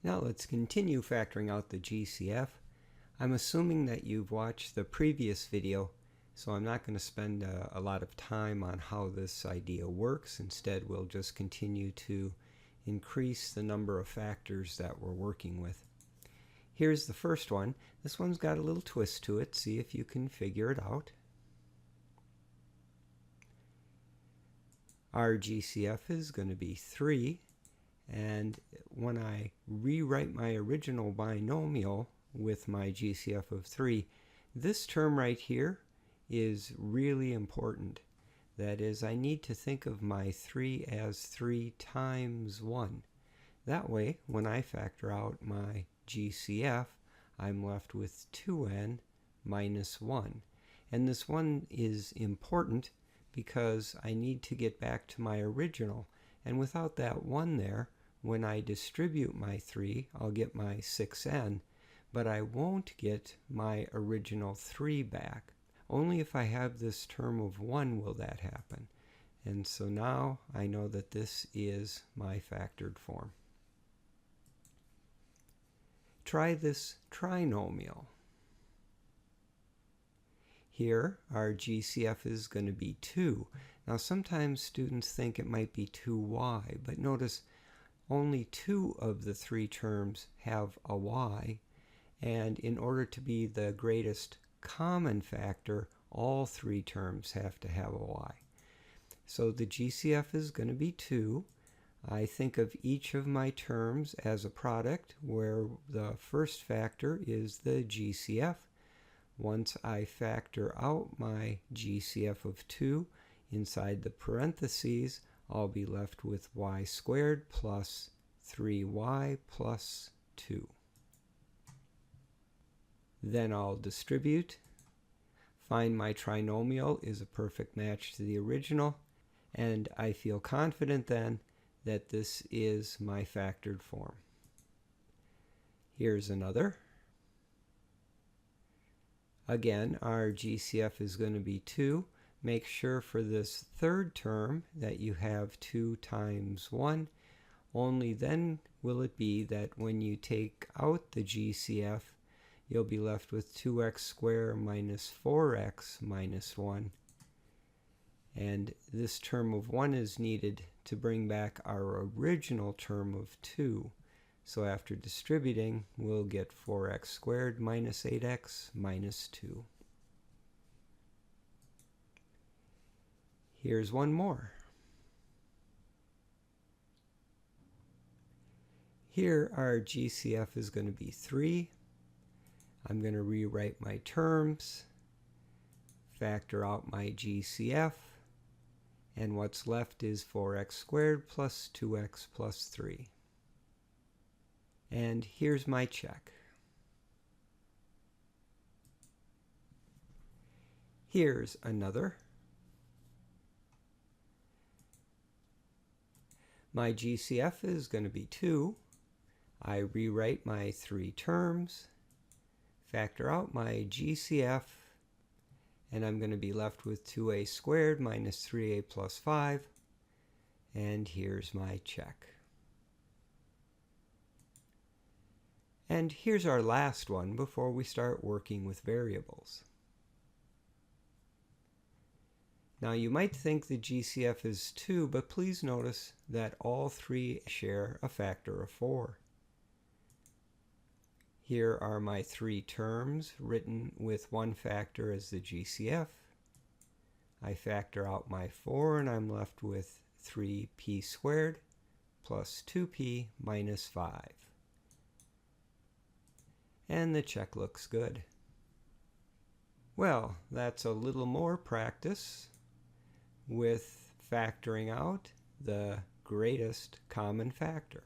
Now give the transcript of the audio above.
Now let's continue factoring out the GCF. I'm assuming that you've watched the previous video, so I'm not going to spend a lot of time on how this idea works. Instead, we'll just continue to increase the number of factors that we're working with. Here's the first one. This one's got a little twist to it. See if you can figure it out. Our GCF is going to be 3. And when I rewrite my original binomial with my GCF of 3, this term right here is really important. That is, I need to think of my 3 as 3 times 1. That way, when I factor out my GCF, I'm left with 2n minus 1. And this 1 is important because I need to get back to my original. And without that 1 there, when I distribute my 3, I'll get my 6n, but I won't get my original 3 back. Only if I have this term of 1 will that happen. And so now I know that this is my factored form. Try this trinomial. Here, our GCF is going to be 2. Now sometimes students think it might be 2y, but notice only 2 of the 3 terms have a y, and in order to be the greatest common factor, all 3 terms have to have a y. So the GCF is going to be 2. I think of each of my terms as a product where the first factor is the GCF. Once I factor out my GCF of 2, inside the parentheses, I'll be left with y squared plus 3y plus 2. Then I'll distribute. Find my trinomial is a perfect match to the original, and I feel confident then that this is my factored form. Here's another. Again, our GCF is going to be 2. Make sure for this third term that you have 2 times 1. Only then will it be that when you take out the GCF, you'll be left with 2x squared minus 4x minus 1. And this term of 1 is needed to bring back our original term of 2. So after distributing, we'll get 4x squared minus 8x minus 2. Here's one more. Here our GCF is going to be 3. I'm going to rewrite my terms, factor out my GCF, and what's left is 4x squared plus 2x plus 3. And here's my check. Here's another. My GCF is going to be 2. I rewrite my 3 terms, factor out my GCF, and I'm going to be left with 2a squared minus 3a plus 5. And here's my check. And here's our last one before we start working with variables. Now you might think the GCF is 2, but please notice that all 3 share a factor of 4. Here are my 3 terms written with 1 factor as the GCF. I factor out my 4 and I'm left with 3p squared plus 2p minus 5. And the check looks good. Well, that's a little more practice with factoring out the greatest common factor.